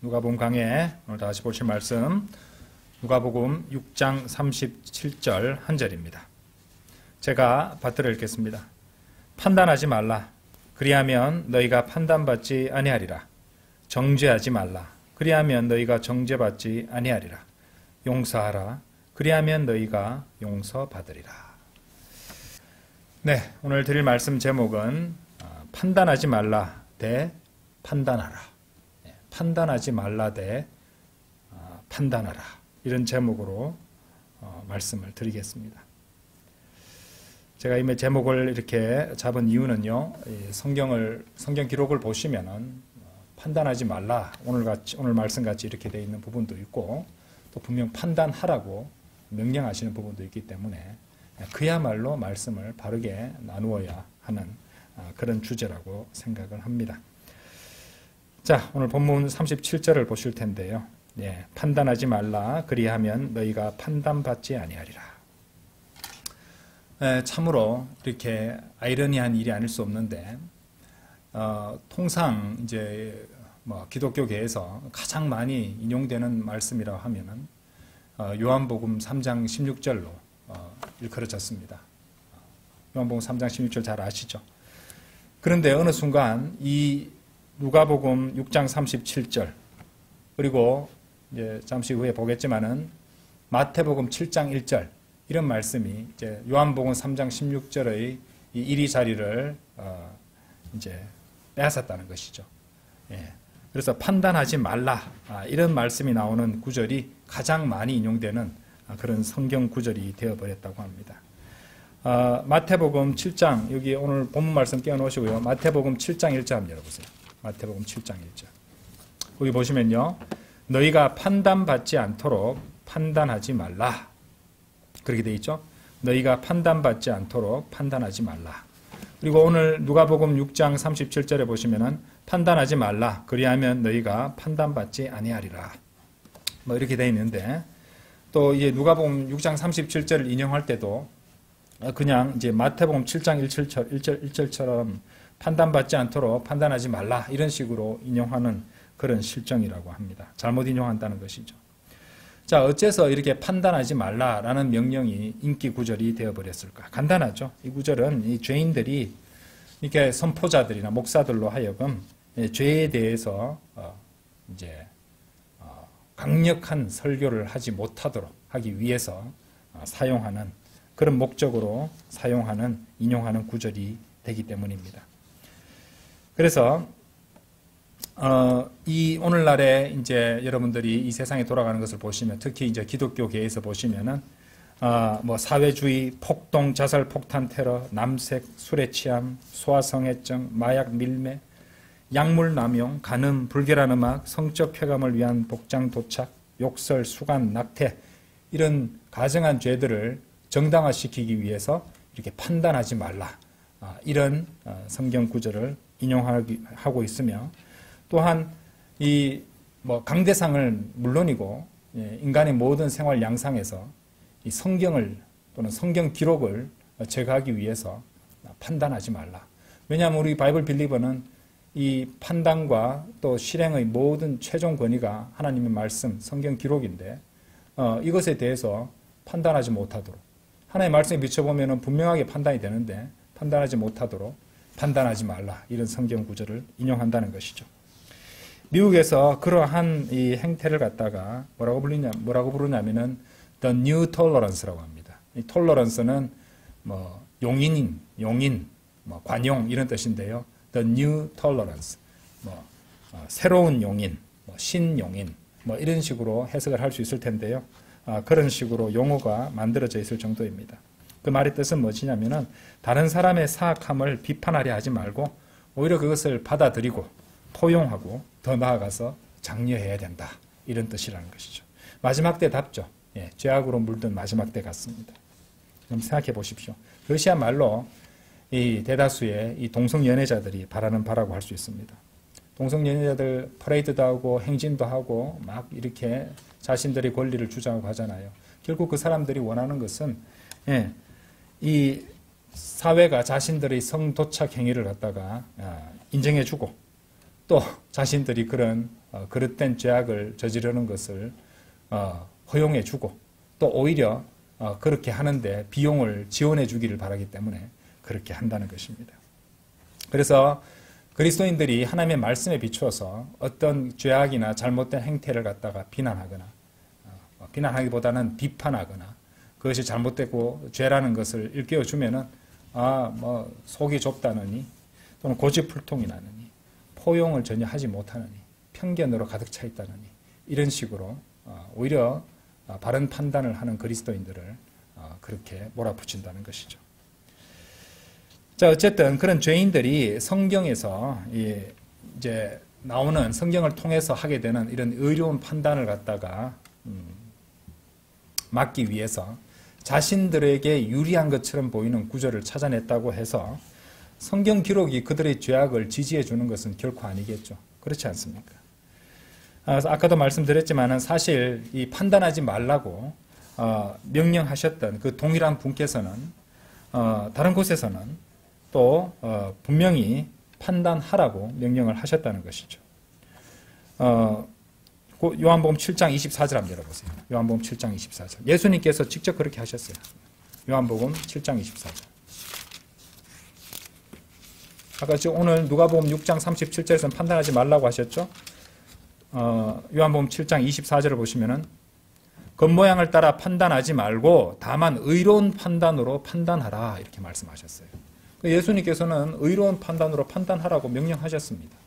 누가복음 강해 오늘 다시 보실 말씀 누가복음 6장 37절 한 절입니다. 제가 받들어 읽겠습니다. 판단하지 말라. 그리하면 너희가 판단받지 아니하리라. 정죄하지 말라. 그리하면 너희가 정죄받지 아니하리라. 용서하라. 그리하면 너희가 용서받으리라. 네, 오늘 드릴 말씀 제목은 판단하지 말라 대 판단하라. 판단하지 말라 대 판단하라. 이런 제목으로 말씀을 드리겠습니다. 제가 이 제목을 이렇게 잡은 이유는요, 성경 기록을 보시면은 판단하지 말라. 오늘 말씀같이 이렇게 되어 있는 부분도 있고, 또 분명 판단하라고 명령하시는 부분도 있기 때문에 그야말로 말씀을 바르게 나누어야 하는 그런 주제라고 생각을 합니다. 자, 오늘 본문 37절을 보실 텐데요. 판단하지 말라. 그리하면 너희가 판단받지 아니하리라. 참으로 이렇게 아이러니한 일이 아닐 수 없는데, 통상 이제 기독교계에서 가장 많이 인용되는 말씀이라고 하면은 요한복음 3장 16절로 일컬어졌습니다. 요한복음 3장 16절 잘 아시죠? 그런데 어느 순간 이 누가복음 6장 37절 그리고 이제 잠시 후에 보겠지만은 마태복음 7장 1절 이런 말씀이 이제 요한복음 3장 16절의 이 이리 자리를 이제 빼앗았다는 것이죠. 그래서 판단하지 말라 이런 말씀이 나오는 구절이 가장 많이 인용되는 그런 성경 구절이 되어버렸다고 합니다. 마태복음 7장 여기 오늘 본문 말씀 띄워놓으시고요. 마태복음 7장 1절 한번 열어보세요. 마태복음 7장 1절. 여기 보시면요. 너희가 판단받지 않도록 판단하지 말라. 그렇게 되어 있죠. 너희가 판단받지 않도록 판단하지 말라. 그리고 오늘 누가복음 6장 37절에 보시면은 판단하지 말라. 그리하면 너희가 판단받지 아니하리라. 이렇게 되어 있는데, 또 이제 누가복음 6장 37절을 인용할 때도 그냥 이제 마태복음 7장 1절처럼 판단받지 않도록 판단하지 말라 이런 식으로 인용하는 그런 실정이라고 합니다. 잘못 인용한다는 것이죠. 자, 어째서 이렇게 판단하지 말라라는 명령이 인기 구절이 되어버렸을까? 간단하죠. 이 구절은 이 죄인들이 이렇게 선포자들이나 목사들로 하여금 죄에 대해서 이제 강력한 설교를 하지 못하도록 하기 위해서 사용하는 그런 목적으로 사용하는 인용하는 구절이 되기 때문입니다. 그래서 이 오늘날에 이제 여러분들이 이 세상에 돌아가는 것을 보시면, 특히 이제 기독교계에서 보시면은 사회주의, 폭동, 자살, 폭탄, 테러, 남색, 술에 취함, 소아성애증, 마약 밀매, 약물 남용, 간음, 불결한 음악, 성적 쾌감을 위한 복장 도착, 욕설, 수간, 낙태 이런 가정한 죄들을 정당화시키기 위해서 이렇게 판단하지 말라 이런 성경 구절을 인용하고 있으며, 또한 이 강대상을 물론이고 인간의 모든 생활 양상에서 이 성경을 또는 성경 기록을 제거하기 위해서 판단하지 말라. 왜냐하면 우리 바이블 빌리버는 이 판단과 또 실행의 모든 최종 권위가 하나님의 말씀, 성경 기록인데 이것에 대해서 판단하지 못하도록, 하나님의 말씀에 비춰보면 분명하게 판단이 되는데 판단하지 못하도록 판단하지 말라 이런 성경 구절을 인용한다는 것이죠. 미국에서 그러한 이 행태를 갖다가 뭐라고 부르냐면은 the new tolerance라고 합니다. 이 tolerance는 용인, 관용 이런 뜻인데요. the new tolerance, 새로운 용인, 신용인, 이런 식으로 해석을 할 수 있을 텐데요. 그런 식으로 용어가 만들어져 있을 정도입니다. 그 말의 뜻은 무엇이냐면은 다른 사람의 사악함을 비판하려 하지 말고 오히려 그것을 받아들이고 포용하고 더 나아가서 장려해야 된다. 이런 뜻이라는 것이죠. 마지막 때 답죠. 죄악으로 물든 마지막 때 같습니다. 그럼 생각해 보십시오. 그것이야말로 이 대다수의 이 동성연애자들이 바라는 바라고 할 수 있습니다. 동성연애자들 퍼레이드도 하고 행진도 하고 막 이렇게 자신들의 권리를 주장하고 하잖아요. 결국 그 사람들이 원하는 것은 이 사회가 자신들의 성도착 행위를 갖다가 인정해주고 또 자신들이 그런 그릇된 죄악을 저지르는 것을 허용해 주고 또 오히려 그렇게 하는데 비용을 지원해 주기를 바라기 때문에 그렇게 한다는 것입니다. 그래서 그리스도인들이 하나님의 말씀에 비추어서 어떤 죄악이나 잘못된 행태를 갖다가 비난하거나 비난하기보다는 비판하거나 그것이 잘못되고 죄라는 것을 일깨워 주면은 뭐 속이 좁다느니 또는 고집불통이 나느니 포용을 전혀 하지 못하느니 편견으로 가득 차 있다느니 이런 식으로 오히려 바른 판단을 하는 그리스도인들을 그렇게 몰아붙인다는 것이죠. 자, 어쨌든 그런 죄인들이 성경에서 이제 나오는 성경을 통해서 하게 되는 이런 의로운 판단을 갖다가 막기 위해서 자신들에게 유리한 것처럼 보이는 구절을 찾아냈다고 해서 성경 기록이 그들의 죄악을 지지해 주는 것은 결코 아니겠죠. 그렇지 않습니까? 아까도 말씀드렸지만 사실 이 판단하지 말라고 명령하셨던 그 동일한 분께서는 다른 곳에서는 또 분명히 판단하라고 명령을 하셨다는 것이죠. 요한복음 7장 24절 한번 열어보세요. 요한복음 7장 24절. 예수님께서 직접 그렇게 하셨어요. 요한복음 7장 24절. 아까 오늘 누가복음 6장 37절에서는 판단하지 말라고 하셨죠. 요한복음 7장 24절을 보시면은 겉모양을 따라 판단하지 말고 다만 의로운 판단으로 판단하라 이렇게 말씀하셨어요. 예수님께서는 의로운 판단으로 판단하라고 명령하셨습니다.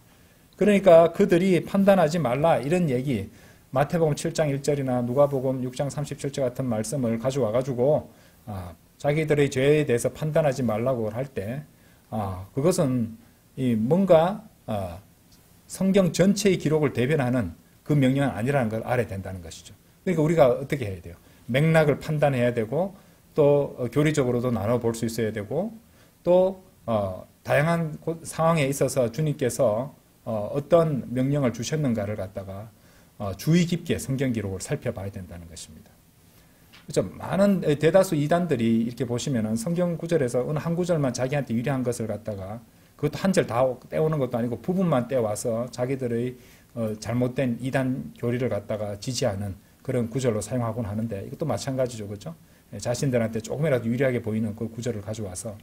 그러니까 그들이 판단하지 말라 이런 얘기 마태복음 7장 1절이나 누가복음 6장 37절 같은 말씀을 가져와 가지고 자기들의 죄에 대해서 판단하지 말라고 할 때 그것은 뭔가 성경 전체의 기록을 대변하는 그 명령은 아니라는 걸 알아야 된다는 것이죠. 그러니까 우리가 어떻게 해야 돼요? 맥락을 판단해야 되고 또 교리적으로도 나눠볼 수 있어야 되고 또 다양한 상황에 있어서 주님께서 어떤 명령을 주셨는가를 갖다가 주의 깊게 성경 기록을 살펴봐야 된다는 것입니다. 그렇죠? 많은 대다수 이단들이 이렇게 보시면은 성경 구절에서 어느 한 구절만 자기한테 유리한 것을 갖다가 그것도 한 절 다 떼오는 것도 아니고 부분만 떼와서 자기들의 잘못된 이단 교리를 갖다가 지지하는 그런 구절로 사용하곤 하는데 이것도 마찬가지죠. 그렇죠? 자신들한테 조금이라도 유리하게 보이는 그 구절을 가져와서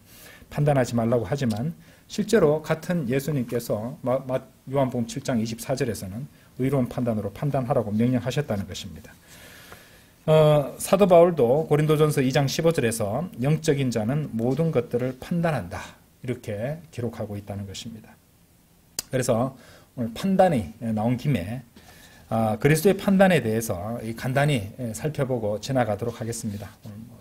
판단하지 말라고 하지만 실제로 같은 예수님께서 요한복음 7장 24절에서는 의로운 판단으로 판단하라고 명령하셨다는 것입니다. 사도 바울도 고린도전서 2장 15절에서 영적인 자는 모든 것들을 판단한다 이렇게 기록하고 있다는 것입니다. 그래서 오늘 판단이 나온 김에 그리스도의 판단에 대해서 간단히 살펴보고 지나가도록 하겠습니다.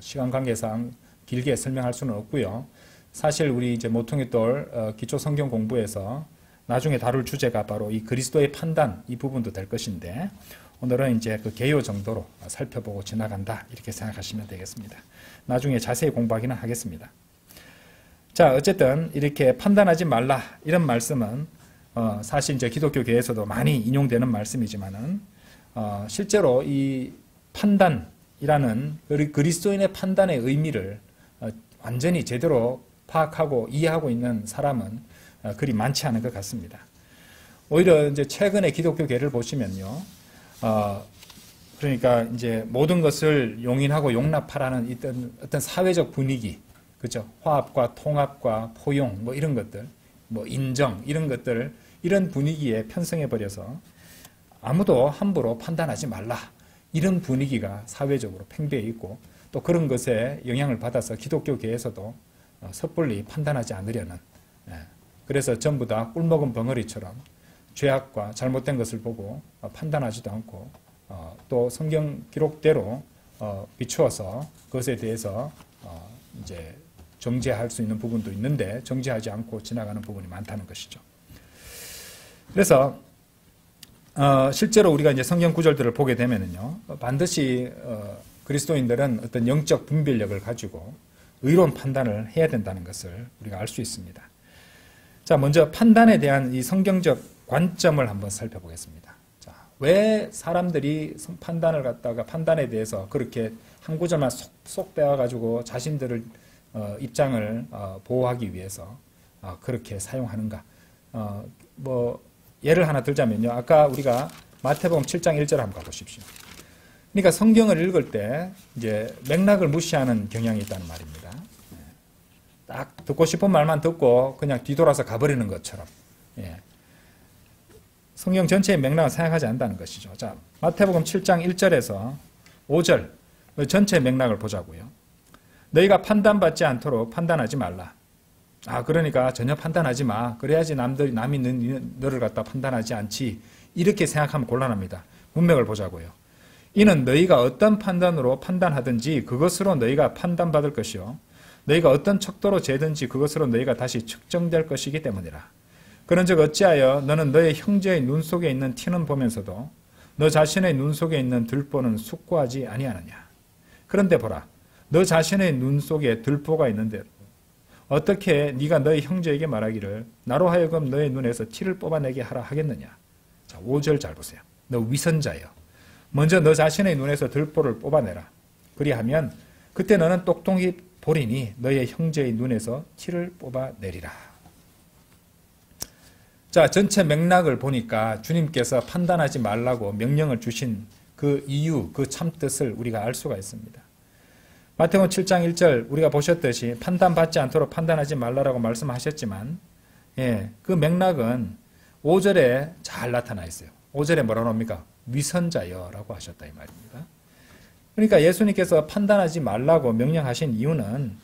시간 관계상 길게 설명할 수는 없고요. 사실 우리 이제 모퉁이돌 기초 성경 공부에서 나중에 다룰 주제가 바로 이 그리스도의 판단 이 부분도 될 것인데 오늘은 이제 그 개요 정도로 살펴보고 지나간다 이렇게 생각하시면 되겠습니다. 나중에 자세히 공부하기는 하겠습니다. 자, 어쨌든 이렇게 판단하지 말라 이런 말씀은 사실 이제 기독교계에서도 많이 인용되는 말씀이지만은 실제로 이 판단이라는 그리스도인의 판단의 의미를 완전히 제대로 파악하고 이해하고 있는 사람은 그리 많지 않은 것 같습니다. 오히려 이제 최근의 기독교계를 보시면요, 그러니까 이제 모든 것을 용인하고 용납하라는 어떤 사회적 분위기, 그죠? 화합과 통합과 포용 뭐 이런 것들, 뭐 인정 이런 것들 이런 분위기에 편성해 버려서 아무도 함부로 판단하지 말라 이런 분위기가 사회적으로 팽배해 있고 또 그런 것에 영향을 받아서 기독교계에서도 섣불리 판단하지 않으려는 그래서 전부 다 꿀먹은 벙어리처럼 죄악과 잘못된 것을 보고 판단하지도 않고 또 성경 기록대로 비추어서 그것에 대해서 이제 정죄할 수 있는 부분도 있는데 정죄하지 않고 지나가는 부분이 많다는 것이죠. 그래서 실제로 우리가 이제 성경 구절들을 보게 되면은요, 반드시 그리스도인들은 어떤 영적 분별력을 가지고 의로운 판단을 해야 된다는 것을 우리가 알 수 있습니다. 자, 먼저 판단에 대한 이 성경적 관점을 한번 살펴보겠습니다. 자, 왜 사람들이 판단을 갖다가 판단에 대해서 그렇게 한 구절만 쏙 빼와가지고 자신들을 입장을 보호하기 위해서 그렇게 사용하는가? 뭐 예를 하나 들자면요. 아까 우리가 마태복음 7장 1절 한번 가보십시오. 그러니까 성경을 읽을 때 이제 맥락을 무시하는 경향이 있다는 말입니다. 딱 듣고 싶은 말만 듣고 그냥 뒤돌아서 가버리는 것처럼. 예. 성경 전체의 맥락을 생각하지 않는다는 것이죠. 자, 마태복음 7장 1절에서 5절 전체 맥락을 보자고요. 너희가 판단받지 않도록 판단하지 말라. 그러니까 전혀 판단하지 마. 그래야지 남이 너를 갖다 판단하지 않지. 이렇게 생각하면 곤란합니다. 문맥을 보자고요. 이는 너희가 어떤 판단으로 판단하든지 그것으로 너희가 판단받을 것이요. 너희가 어떤 척도로 재든지 그것으로 너희가 다시 측정될 것이기 때문이라. 그런즉 어찌하여 너는 너의 형제의 눈 속에 있는 티는 보면서도 너 자신의 눈 속에 있는 들보는 숙고하지 아니하느냐. 그런데 보라. 너 자신의 눈 속에 들보가 있는데 어떻게 네가 너의 형제에게 말하기를 나로 하여금 너의 눈에서 티를 뽑아내게 하라 하겠느냐. 자, 5절 잘 보세요. 너 위선자여. 먼저 너 자신의 눈에서 들보를 뽑아내라. 그리하면 그때 너는 똑똑히 보리니 너의 형제의 눈에서 티를 뽑아내리라. 자, 전체 맥락을 보니까 주님께서 판단하지 말라고 명령을 주신 그 이유, 그 참뜻을 우리가 알 수가 있습니다. 마태복음 7장 1절 우리가 보셨듯이 판단받지 않도록 판단하지 말라라고 말씀하셨지만 그 맥락은 5절에 잘 나타나 있어요. 5절에 뭐라 나옵니까? 위선자여라고 하셨다 이 말입니다. 그러니까 예수님께서 판단하지 말라고 명령하신 이유는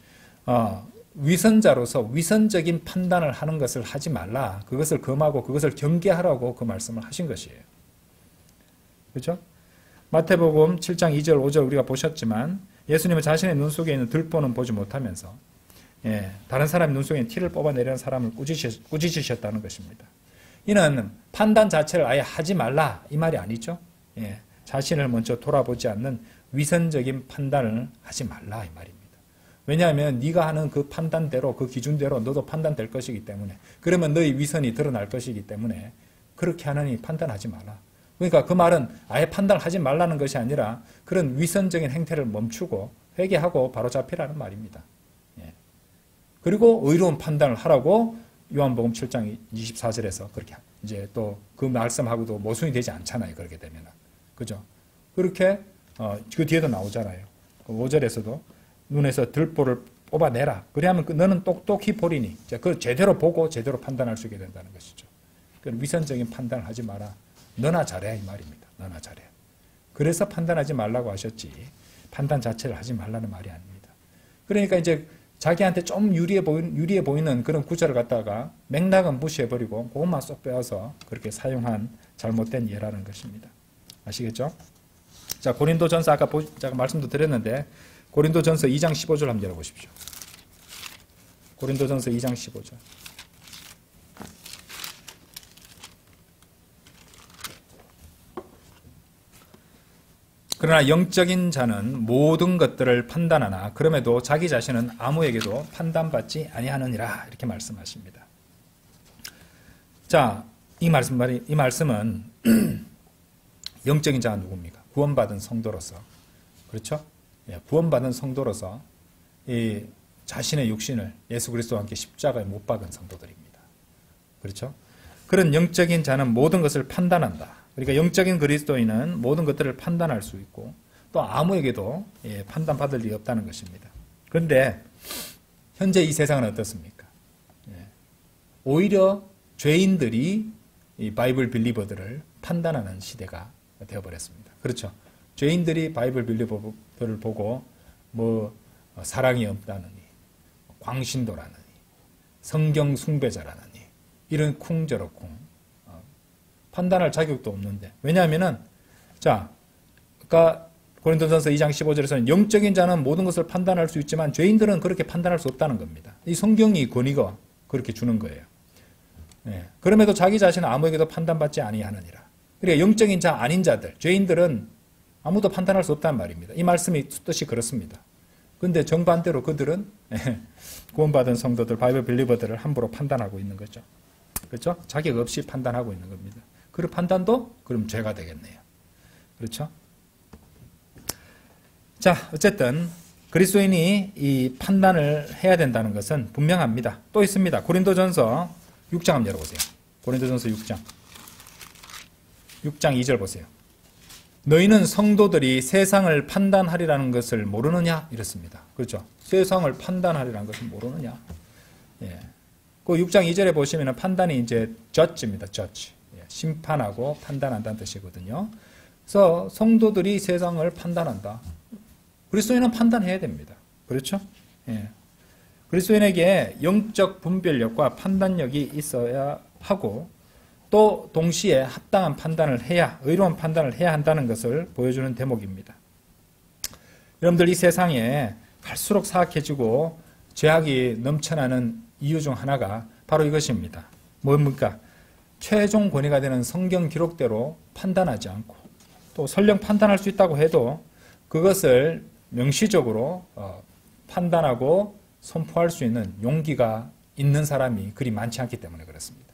위선자로서 위선적인 판단을 하는 것을 하지 말라. 그것을 금하고 그것을 경계하라고 그 말씀을 하신 것이에요. 그렇죠? 마태복음 7장 2절 5절 우리가 보셨지만 예수님은 자신의 눈 속에 있는 들보는 보지 못하면서 다른 사람의 눈 속에 있는 티를 뽑아내려는 사람을 꾸짖으셨다는 것입니다. 이는 판단 자체를 아예 하지 말라 이 말이 아니죠. 자신을 먼저 돌아보지 않는 위선적인 판단을 하지 말라 이 말입니다. 왜냐하면 네가 하는 그 판단대로 그 기준대로 너도 판단될 것이기 때문에 그러면 너의 위선이 드러날 것이기 때문에 그렇게 하느니 판단하지 마라. 그러니까 그 말은 아예 판단하지 말라는 것이 아니라 그런 위선적인 행태를 멈추고 회개하고 바로 잡히라는 말입니다. 그리고 의로운 판단을 하라고 요한복음 7장 24절에서 그렇게 이제 또 그 말씀하고도 모순이 되지 않잖아요. 그렇게 되면은. 그죠? 그렇게 그 뒤에도 나오잖아요. 5절에서도 눈에서 들보를 뽑아내라. 그래야면 너는 똑똑히 보리니. 그걸 제대로 보고 제대로 판단할 수 있게 된다는 것이죠. 위선적인 판단을 하지 마라. 너나 잘해 이 말입니다. 너나 잘해. 그래서 판단하지 말라고 하셨지 판단 자체를 하지 말라는 말이 아닙니다. 그러니까 이제 자기한테 좀 유리해 보이는 그런 구절을 갖다가 맥락은 무시해버리고 그것만 쏙 빼어서 그렇게 사용한 잘못된 예라는 것입니다. 아시겠죠? 자, 고린도전서 아까 제가 말씀도 드렸는데 고린도전서 2장 15절 한번 열어보십시오. 고린도전서 2장 15절. 그러나 영적인 자는 모든 것들을 판단하나 그럼에도 자기 자신은 아무에게도 판단받지 아니하느니라 이렇게 말씀하십니다. 자, 이 말씀은 영적인 자가 누굽니까? 구원받은 성도로서 그렇죠? 구원받은 성도로서 이 자신의 육신을 예수 그리스도와 함께 십자가에 못 박은 성도들입니다. 그렇죠? 그런 영적인 자는 모든 것을 판단한다. 그러니까 영적인 그리스도인은 모든 것들을 판단할 수 있고 또 아무에게도 판단받을 일이 없다는 것입니다. 그런데 현재 이 세상은 어떻습니까? 오히려 죄인들이 이 바이블 빌리버들을 판단하는 시대가 되어버렸습니다. 그렇죠? 죄인들이 바이블 빌리버들을 보고 뭐 사랑이 없다느니 광신도라느니 성경 숭배자라느니 이런 쿵저럭쿵 판단할 자격도 없는데 왜냐하면은 자 아까 고린도전서 2장 15절에서는 영적인 자는 모든 것을 판단할 수 있지만 죄인들은 그렇게 판단할 수 없다는 겁니다. 이 성경이 권위가 그렇게 주는 거예요. 그럼에도 자기 자신은 아무에게도 판단받지 아니하느니라. 그러니까 영적인 자 아닌 자들 죄인들은 아무도 판단할 수 없다는 말입니다. 이 말씀이 뜻이 그렇습니다. 그런데 정반대로 그들은 구원받은 성도들 바이블 빌리버들을 함부로 판단하고 있는 거죠. 그렇죠? 자격 없이 판단하고 있는 겁니다. 그 판단도 그럼 죄가 되겠네요. 그렇죠? 자, 어쨌든 그리스도인이 이 판단을 해야 된다는 것은 분명합니다. 또 있습니다. 고린도전서 6장 한번 열어보세요. 고린도전서 6장. 6장 2절 보세요. 너희는 성도들이 세상을 판단하리라는 것을 모르느냐? 이렇습니다. 그렇죠? 세상을 판단하리라는 것을 모르느냐? 예. 그 6장 2절에 보시면 판단이 이제 judge입니다. judge. 예. 심판하고 판단한다는 뜻이거든요. 그래서 성도들이 세상을 판단한다. 그리스도인은 판단해야 됩니다. 그렇죠? 예. 그리스도인에게 영적 분별력과 판단력이 있어야 하고 또 동시에 합당한 판단을 해야, 의로운 판단을 해야 한다는 것을 보여주는 대목입니다. 여러분들 이 세상에 갈수록 사악해지고 죄악이 넘쳐나는 이유 중 하나가 바로 이것입니다. 뭡니까? 최종 권위가 되는 성경 기록대로 판단하지 않고 또 설령 판단할 수 있다고 해도 그것을 명시적으로 판단하고 선포할 수 있는 용기가 있는 사람이 그리 많지 않기 때문에 그렇습니다.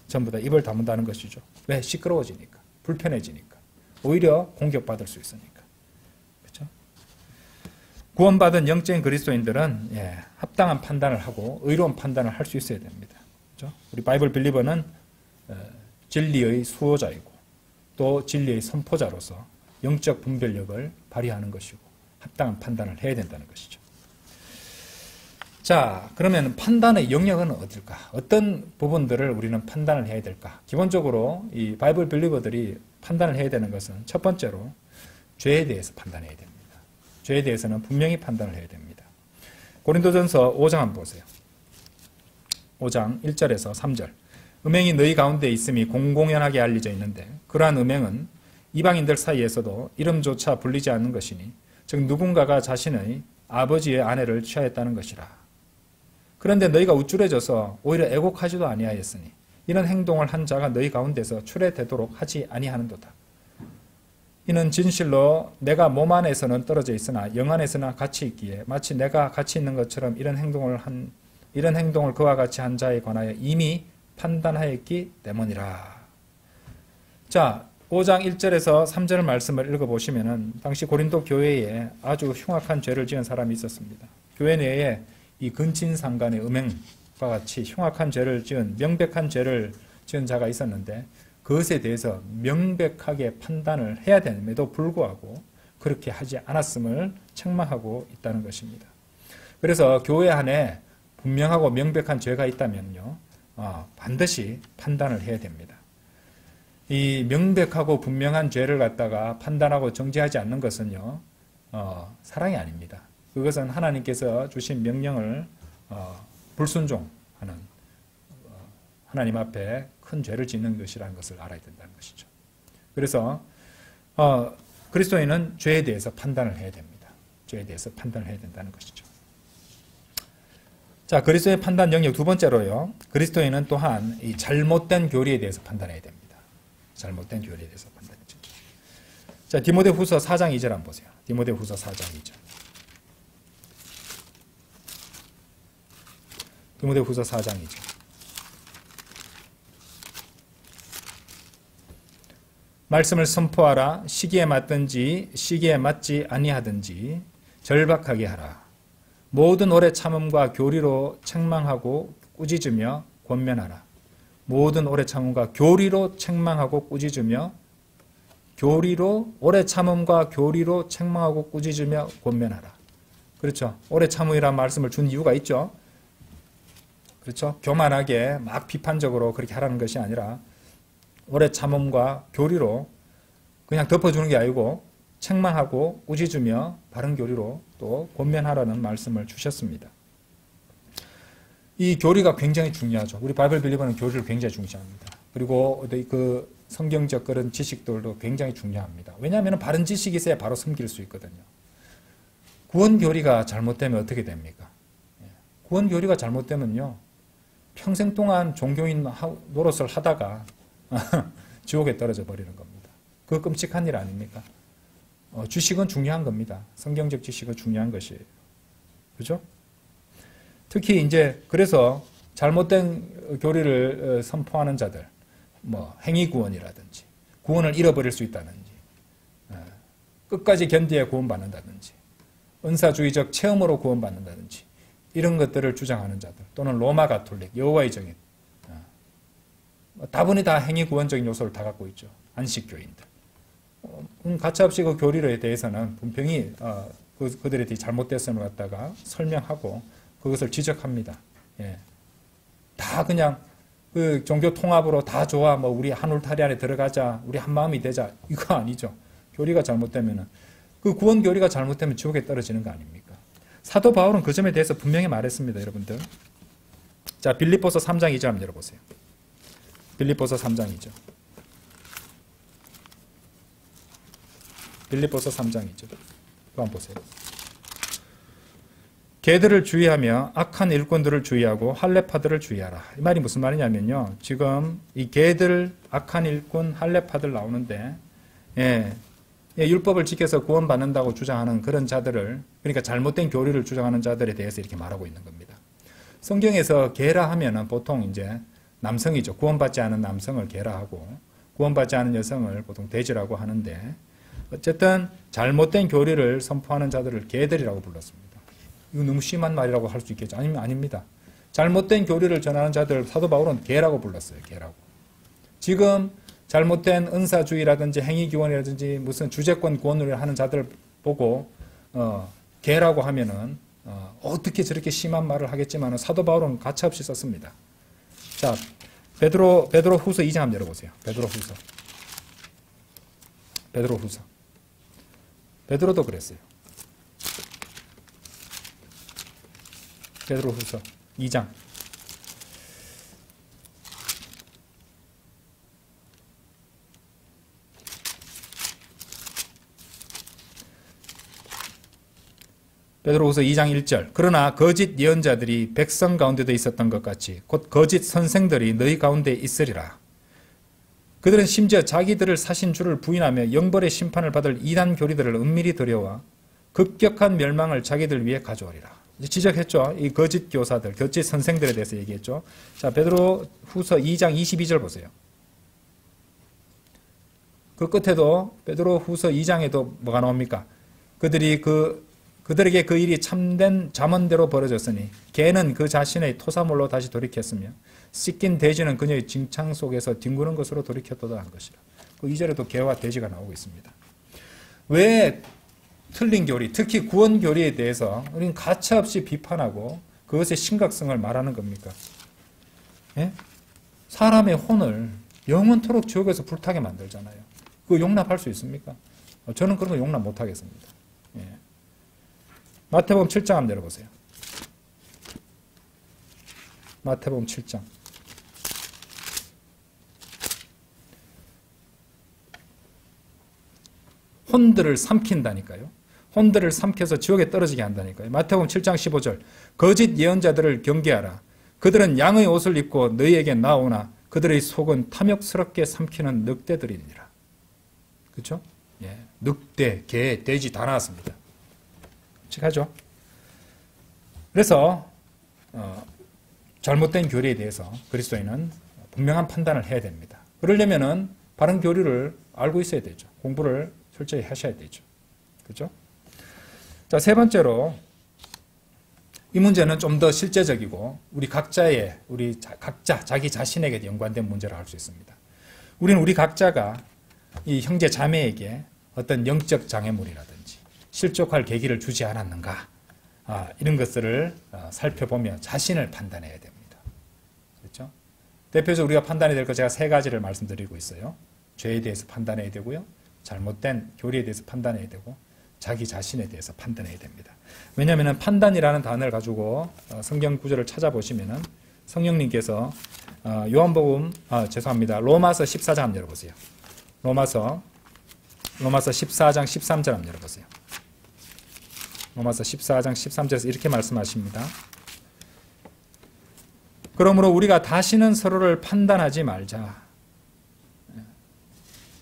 전부 다 입을 다문다는 것이죠. 왜? 시끄러워지니까, 불편해지니까, 오히려 공격받을 수 있으니까. 그렇죠? 구원받은 영적인 그리스도인들은 합당한 판단을 하고 의로운 판단을 할 수 있어야 됩니다. 그렇죠? 우리 바이블 빌리버는 진리의 수호자이고 또 진리의 선포자로서 영적 분별력을 발휘하는 것이고 합당한 판단을 해야 된다는 것이죠. 자, 그러면 판단의 영역은 어딜까? 어떤 부분들을 우리는 판단을 해야 될까? 기본적으로 이 바이블 빌리버들이 판단을 해야 되는 것은 첫 번째로 죄에 대해서 판단해야 됩니다. 죄에 대해서는 분명히 판단을 해야 됩니다. 고린도전서 5장 한번 보세요. 5장 1절에서 3절. 음행이 너희 가운데 있음이 공공연하게 알려져 있는데 그러한 음행은 이방인들 사이에서도 이름조차 불리지 않는 것이니 즉 누군가가 자신의 아버지의 아내를 취하였다는 것이라. 그런데 너희가 우쭐해져서 오히려 애곡하지도 아니하였으니 이런 행동을 한 자가 너희 가운데서 출애되도록 하지 아니하는도다. 이는 진실로 내가 몸 안에서는 떨어져 있으나 영 안에서는 같이 있기에 마치 내가 같이 있는 것처럼 이런 행동을 그와 같이 한 자에 관하여 이미 판단하였기 때문이라. 자, 5장 1절에서 3절 말씀을 읽어보시면 당시 고린도 교회에 아주 흉악한 죄를 지은 사람이 있었습니다. 교회 내에 이 근친상간의 음행과 같이 흉악한 죄를 지은 명백한 죄를 지은 자가 있었는데 그것에 대해서 명백하게 판단을 해야 됨에도 불구하고 그렇게 하지 않았음을 책망하고 있다는 것입니다. 그래서 교회 안에 분명하고 명백한 죄가 있다면요, 반드시 판단을 해야 됩니다. 이 명백하고 분명한 죄를 갖다가 판단하고 정죄하지 않는 것은요, 사랑이 아닙니다. 그것은 하나님께서 주신 명령을 불순종하는 하나님 앞에 큰 죄를 짓는 것이라는 것을 알아야 된다는 것이죠. 그래서 그리스도인은 죄에 대해서 판단을 해야 됩니다. 죄에 대해서 판단을 해야 된다는 것이죠. 자, 그리스도의 판단 영역 두 번째로요. 그리스도인은 또한 이 잘못된 교리에 대해서 판단해야 됩니다. 잘못된 교리에 대해서 판단해야죠. 자, 디모데후서 4장 2절 한번 보세요. 디모데후서 4장 2절. 디모데후서 4장 2절. 말씀을 선포하라. 시기에 맞든지 시기에 맞지 아니하든지 절박하게 하라. 모든 오래 참음과 교리로 책망하고 꾸짖으며 권면하라. 모든 오래 참음과 교리로 책망하고 꾸짖으며 오래 참음과 교리로 책망하고 꾸짖으며 권면하라. 그렇죠. 오래 참음이라는 말씀을 준 이유가 있죠. 그렇죠. 교만하게 막 비판적으로 그렇게 하라는 것이 아니라 오래 참음과 교리로 그냥 덮어주는 게 아니고 책망하고 꾸짖으며 바른 교리로 또 권면하라는 말씀을 주셨습니다. 이 교리가 굉장히 중요하죠. 우리 바이블 빌리버는 교리를 굉장히 중시합니다. 그리고 그 성경적 그런 지식들도 굉장히 중요합니다. 왜냐하면 바른 지식이 있어야 바로 섬길 수 있거든요. 구원 교리가 잘못되면 어떻게 됩니까? 구원 교리가 잘못되면요, 평생 동안 종교인 노릇을 하다가 지옥에 떨어져 버리는 겁니다. 그거 끔찍한 일 아닙니까? 지식은 중요한 겁니다. 성경적 지식은 중요한 것이에요. 그죠? 특히 이제 그래서 잘못된 교리를 선포하는 자들, 뭐 행위 구원이라든지 구원을 잃어버릴 수 있다든지 끝까지 견디야 구원받는다든지 은사주의적 체험으로 구원받는다든지 이런 것들을 주장하는 자들 또는 로마 가톨릭, 여호와의 증인 다분히 다 행위구원적인 요소를 다 갖고 있죠. 안식교인들. 가차없이 그 교리에 대해서는 분명히 그들에 대해 잘못됐음을 갖다가 설명하고 그것을 지적합니다. 예. 다 그냥 그 종교 통합으로 다 좋아, 뭐 우리 한 울타리 안에 들어가자, 우리 한 마음이 되자, 이거 아니죠. 교리가 잘못되면은 그 구원 교리가 잘못되면 지옥에 떨어지는 거 아닙니까? 사도 바울은 그 점에 대해서 분명히 말했습니다, 여러분들. 자, 빌립보서 3장 2절 한번 열어보세요. 빌립보서 3장 2절. 빌립보서 3장 2절. 그거 한번 보세요. 개들을 주의하며 악한 일꾼들을 주의하고 할례파들을 주의하라. 이 말이 무슨 말이냐면요. 지금 이 개들, 악한 일꾼, 할례파들 나오는데 율법을 지켜서 구원받는다고 주장하는 그런 자들을, 그러니까 잘못된 교리를 주장하는 자들에 대해서 이렇게 말하고 있는 겁니다. 성경에서 개라 하면은 보통 이제 남성이죠. 구원받지 않은 남성을 개라 하고 구원받지 않은 여성을 보통 돼지라고 하는데 어쨌든 잘못된 교리를 선포하는 자들을 개들이라고 불렀습니다. 이거 너무 심한 말이라고 할 수 있겠죠. 아닙니다. 잘못된 교리를 전하는 자들 사도 바울은 개라고 불렀어요. 개라고. 지금 잘못된 은사주의라든지 행위기원이라든지 무슨 주제권 구원을 하는 자들 보고 개라고 하면은 어떻게 저렇게 심한 말을 하겠지만 사도 바울은 가차없이 썼습니다. 자, 베드로 후서 2장 한번 열어보세요. 베드로 후서. 베드로도 그랬어요. 베드로 후서 2장. 베드로후서 2장 1절. 그러나 거짓 예언자들이 백성 가운데도 있었던 것 같이 곧 거짓 선생들이 너희 가운데 있으리라. 그들은 심지어 자기들을 사신 주를 부인하며 영벌의 심판을 받을 이단 교리들을 은밀히 들여와 급격한 멸망을 자기들 위해 가져오리라. 지적했죠. 이 거짓 교사들, 거짓 선생들에 대해서 얘기했죠. 자, 베드로후서 2장 22절 보세요. 그 끝에도 베드로후서 2장에도 뭐가 나옵니까? 그들에게 그 일이 참된 잠언대로 벌어졌으니 개는 그 자신의 토사물로 다시 돌이켰으며 씻긴 돼지는 그녀의 징창 속에서 뒹구는 것으로 돌이켰도다 한 것이라. 그 2절에도 개와 돼지가 나오고 있습니다. 왜 틀린 교리, 특히 구원 교리에 대해서 우리는 가차없이 비판하고 그것의 심각성을 말하는 겁니까? 예? 사람의 혼을 영원토록 지옥에서 불타게 만들잖아요. 그거 용납할 수 있습니까? 저는 그런 거 용납 못하겠습니다. 예. 마태복음 7장 한번 열어보세요. 마태복음 7장. 혼들을 삼킨다니까요. 혼들을 삼켜서 지옥에 떨어지게 한다니까요. 마태복음 7장 15절. 거짓 예언자들을 경계하라. 그들은 양의 옷을 입고 너희에게 나오나 그들의 속은 탐욕스럽게 삼키는 늑대들이니라. 그렇죠? 예. 늑대, 개, 돼지 다 나왔습니다. 끔찍하죠? 그래서 잘못된 교리에 대해서 그리스도인은 분명한 판단을 해야 됩니다. 그러려면은 바른 교리를 알고 있어야 되죠. 공부를 철저히 하셔야 되죠. 그렇죠? 자, 세 번째로 이 문제는 좀 더 실제적이고 우리 각자 자기 자신에게 연관된 문제라 할 수 있습니다. 우리는 우리 각자가 이 형제 자매에게 어떤 영적 장애물이라든지 실족할 계기를 주지 않았는가, 이런 것들을 살펴보며 자신을 판단해야 됩니다. 그렇죠? 대표적으로 우리가 판단해야 될 것 제가 세 가지를 말씀드리고 있어요. 죄에 대해서 판단해야 되고요. 잘못된 교리에 대해서 판단해야 되고 자기 자신에 대해서 판단해야 됩니다. 왜냐하면 판단이라는 단어를 가지고 성경 구절을 찾아보시면은 성령님께서 로마서 14장 한번 열어보세요. 로마서 14장 13절 한번 열어보세요. 로마서 14장 13절에서 이렇게 말씀하십니다. 그러므로 우리가 다시는 서로를 판단하지 말자.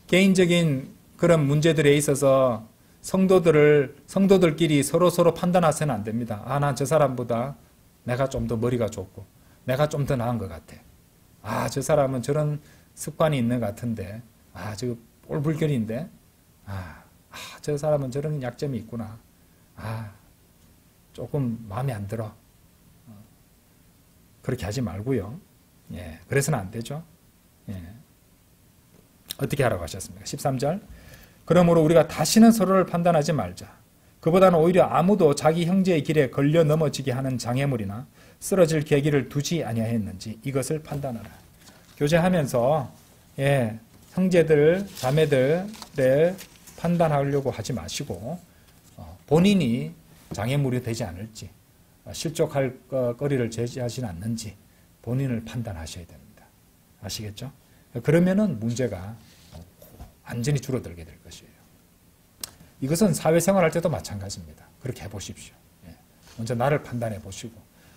개인적인 그런 문제들에 있어서 성도들끼리 서로 판단하서는 안 됩니다. 난 저 사람보다 내가 좀 더 머리가 좋고 내가 좀 더 나은 것 같아. 저 사람은 저런 습관이 있는 것 같은데 저 꼴불견인데 저 사람은 저런 약점이 있구나. 조금 마음에 안 들어. 그렇게 하지 말고요. 예, 그래서는 안 되죠. 예. 어떻게 하라고 하셨습니까? 13절. 그러므로 우리가 다시는 서로를 판단하지 말자. 그보다는 오히려 아무도 자기 형제의 길에 걸려 넘어지게 하는 장애물이나 쓰러질 계기를 두지 아니하였는지 이것을 판단하라. 교제하면서 형제들, 자매들을 판단하려고 하지 마시고 본인이 장애물이 되지 않을지 실족할 거리를 제시하지는 않는지 본인을 판단하셔야 됩니다. 아시겠죠? 그러면은 문제가 완전히 줄어들게 될 것이에요. 이것은 사회생활 할 때도 마찬가지입니다. 그렇게 해보십시오. 먼저 나를 판단해 보시고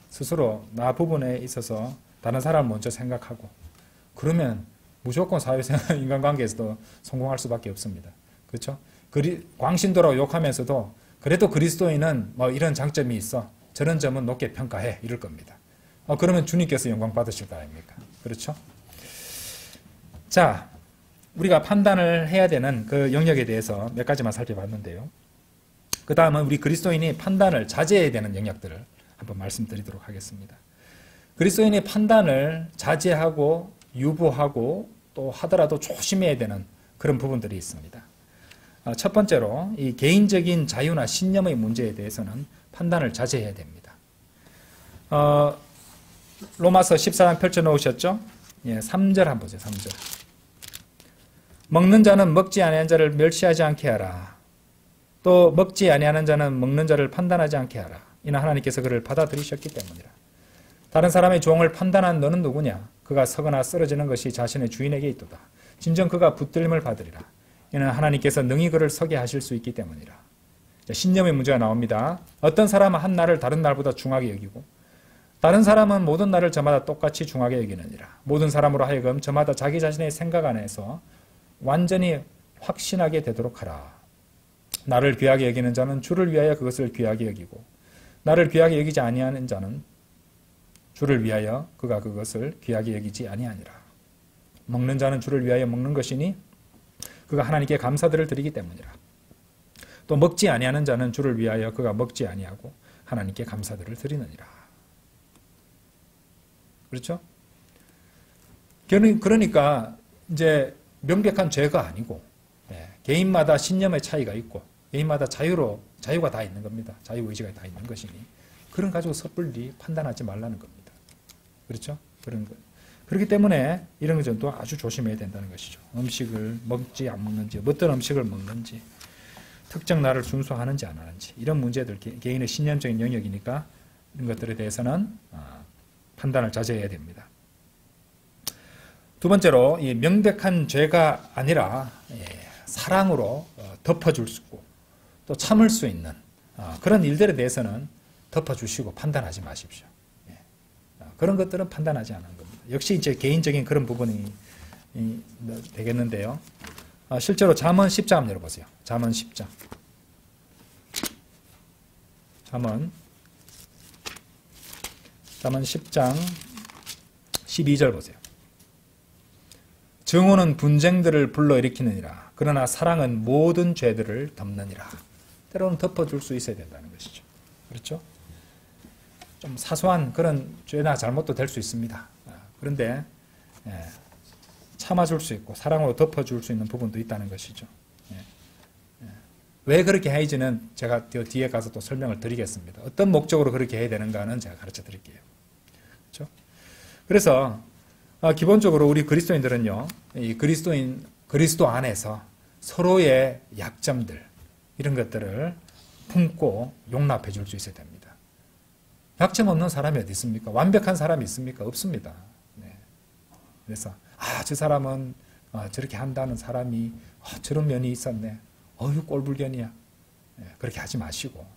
스스로 나 부분에 있어서 다른 사람을 먼저 생각하고 그러면 무조건 사회생활 인간관계에서도 성공할 수밖에 없습니다. 그렇죠? 광신도라고 욕하면서도 그래도 그리스도인은 뭐 이런 장점이 있어. 저런 점은 높게 평가해. 이럴 겁니다. 그러면 주님께서 영광 받으실 거 아닙니까? 그렇죠? 자, 우리가 판단을 해야 되는 그 영역에 대해서 몇 가지만 살펴봤는데요. 그 다음은 우리 그리스도인이 판단을 자제해야 되는 영역들을 한번 말씀드리도록 하겠습니다. 그리스도인이 판단을 자제하고 유보하고 또 하더라도 조심해야 되는 그런 부분들이 있습니다. 첫 번째로 이 개인적인 자유나 신념의 문제에 대해서는 판단을 자제해야 됩니다. 로마서 14장 펼쳐놓으셨죠? 3절 한번 보세요. 3절. 먹는 자는 먹지 아니하는 자를 멸시하지 않게 하라. 또 먹지 아니하는 자는 먹는 자를 판단하지 않게 하라. 이는 하나님께서 그를 받아들이셨기 때문이라. 다른 사람의 종을 판단한 너는 누구냐? 그가 서거나 쓰러지는 것이 자신의 주인에게 있도다. 진정 그가 붙들림을 받으리라. 이는 하나님께서 능히 그를 서게 하실 수 있기 때문이라. 신념의 문제가 나옵니다. 어떤 사람은 한 날을 다른 날보다 중하게 여기고 다른 사람은 모든 날을 저마다 똑같이 중하게 여기느니라. 모든 사람으로 하여금 저마다 자기 자신의 생각 안에서 완전히 확신하게 되도록 하라. 나를 귀하게 여기는 자는 주를 위하여 그것을 귀하게 여기고 나를 귀하게 여기지 아니하는 자는 주를 위하여 그가 그것을 귀하게 여기지 아니하니라. 먹는 자는 주를 위하여 먹는 것이니 그가 하나님께 감사들을 드리기 때문이라. 또 먹지 아니하는 자는 주를 위하여 그가 먹지 아니하고 하나님께 감사들을 드리느니라. 그렇죠? 그러니까 이제 명백한 죄가 아니고 개인마다 신념의 차이가 있고 개인마다 자유가 다 있는 겁니다. 자유의지가 다 있는 것이니 그런 가지고 섣불리 판단하지 말라는 겁니다. 그렇죠? 그런 거. 그렇기 때문에 이런 것은 또 아주 조심해야 된다는 것이죠. 음식을 먹지 안 먹는지, 어떤 음식을 먹는지, 특정 날을 준수하는지 안 하는지 이런 문제들 개인의 신념적인 영역이니까 이런 것들에 대해서는 판단을 자제해야 됩니다. 두 번째로 이 명백한 죄가 아니라 사랑으로 덮어줄 수 있고 또 참을 수 있는 그런 일들에 대해서는 덮어주시고 판단하지 마십시오. 그런 것들은 판단하지 않는 겁니다. 역시 이제 개인적인 그런 부분이 되겠는데요. 실제로 잠언 10장 한번 열어보세요. 잠언 10장. 잠언 10장 12절 보세요. 증오는 분쟁들을 불러일으키느니라. 그러나 사랑은 모든 죄들을 덮느니라. 때로는 덮어줄 수 있어야 된다는 것이죠. 그렇죠? 좀 사소한 그런 죄나 잘못도 될 수 있습니다. 그런데 참아줄 수 있고 사랑으로 덮어줄 수 있는 부분도 있다는 것이죠. 왜 그렇게 해야지는 제가 뒤에 가서 또 설명을 드리겠습니다. 어떤 목적으로 그렇게 해야 되는가는 제가 가르쳐 드릴게요. 그렇죠? 그래서 기본적으로 우리 그리스도인들은요, 이 그리스도 안에서 서로의 약점들 이런 것들을 품고 용납해 줄 수 있어야 됩니다. 약점 없는 사람이 어디 있습니까? 완벽한 사람이 있습니까? 없습니다. 그래서 저 사람은 저렇게 한다는 사람이 저런 면이 있었네. 어휴 꼴불견이야. 그렇게 하지 마시고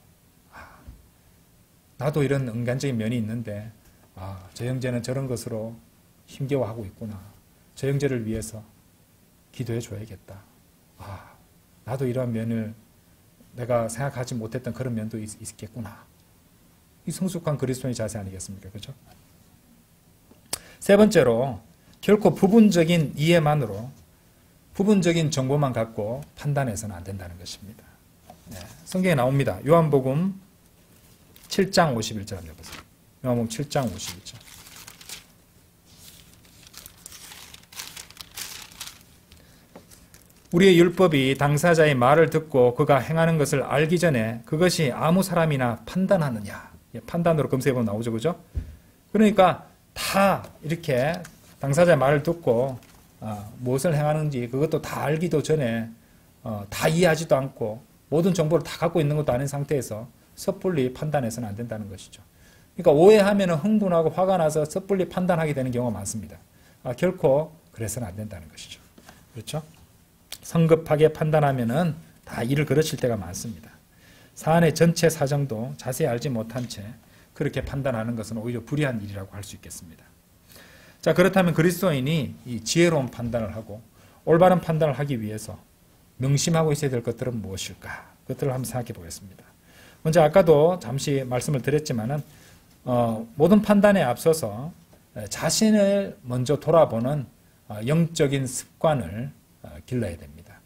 나도 이런 인간적인 면이 있는데 저 형제는 저런 것으로 힘겨워하고 있구나. 저 형제를 위해서 기도해 줘야겠다. 나도 이런 면을 내가 생각하지 못했던 그런 면도 있겠구나. 이 성숙한 그리스도인의 자세 아니겠습니까? 그렇죠? 세 번째로 결코 부분적인 이해만으로 부분적인 정보만 갖고 판단해서는 안 된다는 것입니다. 성경에 나옵니다. 요한복음 7장 51절 한번 보세요. 요한복음 7장 51절. 우리의 율법이 당사자의 말을 듣고 그가 행하는 것을 알기 전에 그것이 아무 사람이나 판단하느냐. 판단으로 검색해보면 나오죠. 그죠? 그러니까 다 이렇게 당사자의 말을 듣고 무엇을 행하는지 그것도 다 알기도 전에 다 이해하지도 않고 모든 정보를 다 갖고 있는 것도 아닌 상태에서 섣불리 판단해서는 안 된다는 것이죠. 그러니까 오해하면 흥분하고 화가 나서 섣불리 판단하게 되는 경우가 많습니다. 결코 그래서는 안 된다는 것이죠. 그렇죠? 성급하게 판단하면은 다 일을 그르칠 때가 많습니다. 사안의 전체 사정도 자세히 알지 못한 채 그렇게 판단하는 것은 오히려 불의한 일이라고 할 수 있겠습니다. 자, 그렇다면 그리스도인이 이 지혜로운 판단을 하고 올바른 판단을 하기 위해서 명심하고 있어야 될 것들은 무엇일까? 그것들을 한번 생각해 보겠습니다. 먼저 아까도 잠시 말씀을 드렸지만은 모든 판단에 앞서서 자신을 먼저 돌아보는 영적인 습관을 길러야 됩니다.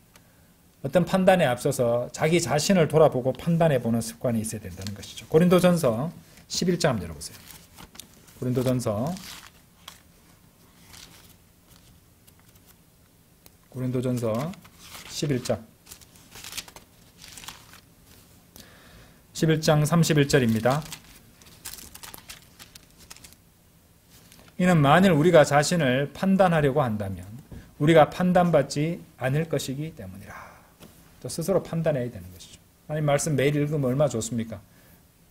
어떤 판단에 앞서서 자기 자신을 돌아보고 판단해보는 습관이 있어야 된다는 것이죠. 고린도전서 11장 한번 열어보세요. 고린도전서 11장 31절입니다. 이는 만일 우리가 자신을 판단하려고 한다면 우리가 판단받지 않을 것이기 때문이라. 또 스스로 판단해야 되는 것이죠. 하나님 말씀 매일 읽으면 얼마나 좋습니까?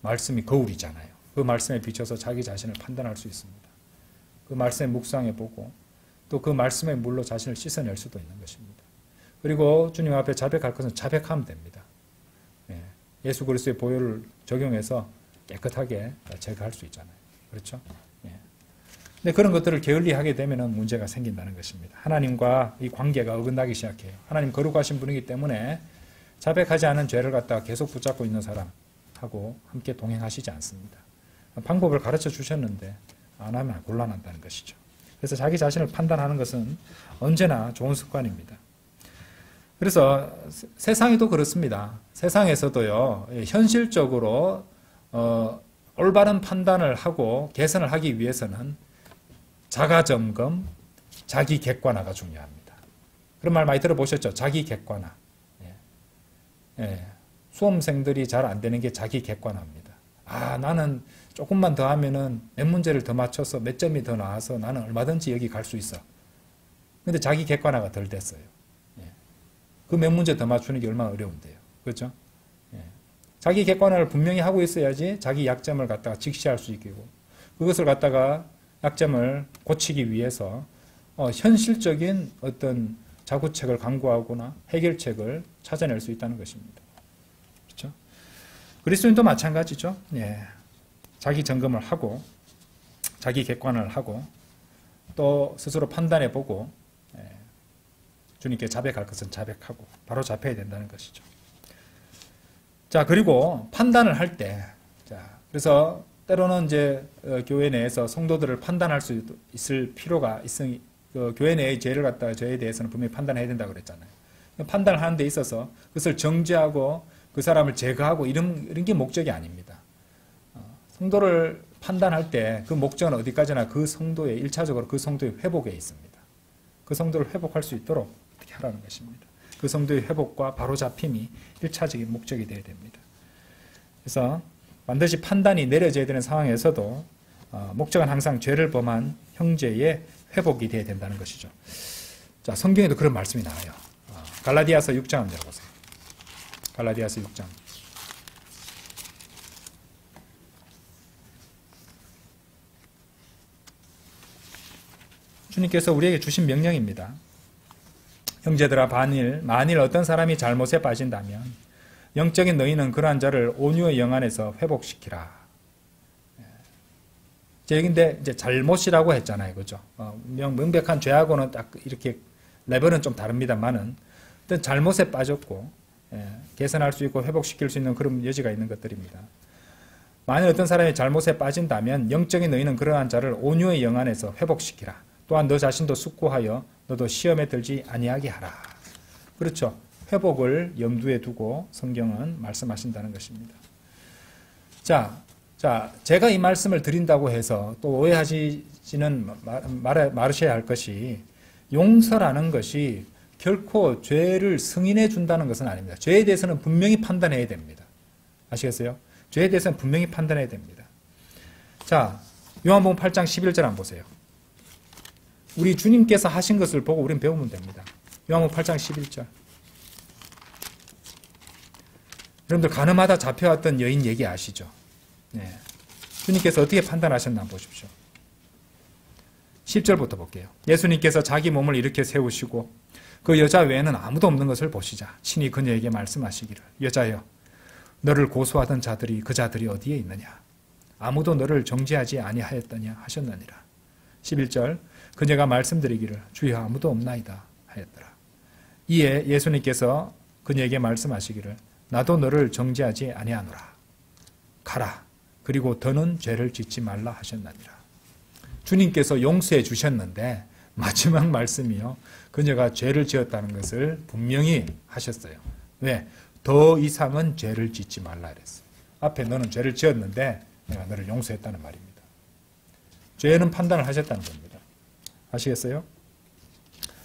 말씀이 거울이잖아요. 그 말씀에 비춰서 자기 자신을 판단할 수 있습니다. 그 말씀에 묵상해보고 또 그 말씀의 물로 자신을 씻어낼 수도 있는 것입니다. 그리고 주님 앞에 자백할 것은 자백하면 됩니다. 예수 그리스도의 보혈을 적용해서 깨끗하게 제거할 수 있잖아요. 그렇죠? 근데 그런 것들을 게을리하게 되면 문제가 생긴다는 것입니다. 하나님과 이 관계가 어긋나기 시작해요. 하나님 거룩하신 분이기 때문에 자백하지 않은 죄를 갖다가 계속 붙잡고 있는 사람하고 함께 동행하시지 않습니다. 방법을 가르쳐 주셨는데 안 하면 곤란하다는 것이죠. 그래서 자기 자신을 판단하는 것은 언제나 좋은 습관입니다. 그래서 세상에도 그렇습니다. 세상에서도요, 현실적으로 올바른 판단을 하고 개선을 하기 위해서는 자가점검, 자기 객관화가 중요합니다. 그런 말 많이 들어보셨죠? 자기 객관화. 수험생들이 잘 안 되는 게 자기 객관화입니다. 나는 조금만 더 하면은 몇 문제를 더 맞춰서 몇 점이 더 나와서 나는 얼마든지 여기 갈 수 있어. 근데 자기 객관화가 덜 됐어요. 그 몇 문제 더 맞추는 게 얼마나 어려운데요. 그렇죠? 자기 객관화를 분명히 하고 있어야지 자기 약점을 갖다가 직시할 수 있고 그것을 갖다가 약점을 고치기 위해서 현실적인 어떤 자구책을 강구하거나 해결책을 찾아낼 수 있다는 것입니다. 그렇죠? 그리스도인도 마찬가지죠. 자기 점검을 하고 자기 객관을 하고 또 스스로 판단해보고 주님께 자백할 것은 자백하고 바로 잡혀야 된다는 것이죠. 자, 그리고 판단을 할 때, 그래서 때로는 이제 교회 내에서 성도들을 판단할 수 있을 필요가 있으니 교회 내의 죄를 갖다가 죄에 대해서는 분명히 판단해야 된다고 그랬잖아요. 판단을 하는 데 있어서 그것을 정죄하고 그 사람을 제거하고 이런 게 목적이 아닙니다. 성도를 판단할 때 그 목적은 어디까지나 그 성도의 1차적으로 그 성도의 회복에 있습니다. 그 성도를 회복할 수 있도록 어떻게 하라는 것입니다. 그 성도의 회복과 바로잡힘이 1차적인 목적이 되어야 됩니다. 그래서 반드시 판단이 내려져야 되는 상황에서도 목적은 항상 죄를 범한 형제의 회복이 되어야 된다는 것이죠. 자, 성경에도 그런 말씀이 나와요. 갈라디아서 6장 한번 열어보세요. 갈라디아서 6장. 주님께서 우리에게 주신 명령입니다. 형제들아, 만일 어떤 사람이 잘못에 빠진다면 영적인 너희는 그러한 자를 온유의 영 안에서 회복시키라. 근데 이제 잘못이라고 했잖아요, 그죠? 명백한 죄하고는 딱 이렇게 레벨은 좀 다릅니다만은 어떤 잘못에 빠졌고 개선할 수 있고 회복시킬 수 있는 그런 여지가 있는 것들입니다. 만일 어떤 사람이 잘못에 빠진다면 영적인 너희는 그러한 자를 온유의 영 안에서 회복시키라. 또한 너 자신도 숙고하여 너도 시험에 들지 아니하게 하라. 그렇죠. 회복을 염두에 두고 성경은 말씀하신다는 것입니다. 자, 제가 이 말씀을 드린다고 해서 또 오해하시지는 말으셔야 할 것이 용서라는 것이 결코 죄를 승인해 준다는 것은 아닙니다. 죄에 대해서는 분명히 판단해야 됩니다. 아시겠어요? 죄에 대해서는 분명히 판단해야 됩니다. 자, 요한복음 8장 11절 한번 보세요. 우리 주님께서 하신 것을 보고 우리는 배우면 됩니다. 요한복음 8장 11절. 여러분들 가늠하다 잡혀왔던 여인 얘기 아시죠? 네. 주님께서 어떻게 판단하셨나 보십시오. 10절부터 볼게요. 예수님께서 자기 몸을 일으켜 세우시고 그 여자 외에는 아무도 없는 것을 보시자 친히 그녀에게 말씀하시기를 여자여 너를 고소하던 자들이 그 자들이 어디에 있느냐 아무도 너를 정죄하지 아니하였더냐 하셨느니라. 11절 그녀가 말씀드리기를 주여 아무도 없나이다 하였더라. 이에 예수님께서 그녀에게 말씀하시기를 나도 너를 정죄하지 아니하노라. 가라. 그리고 더는 죄를 짓지 말라 하셨느니라. 주님께서 용서해 주셨는데 마지막 말씀이요. 그녀가 죄를 지었다는 것을 분명히 하셨어요. 왜? 더 이상은 죄를 짓지 말라 그랬어요. 앞에 너는 죄를 지었는데 내가 너를 용서했다는 말입니다. 죄는 판단을 하셨다는 겁니다. 아시겠어요?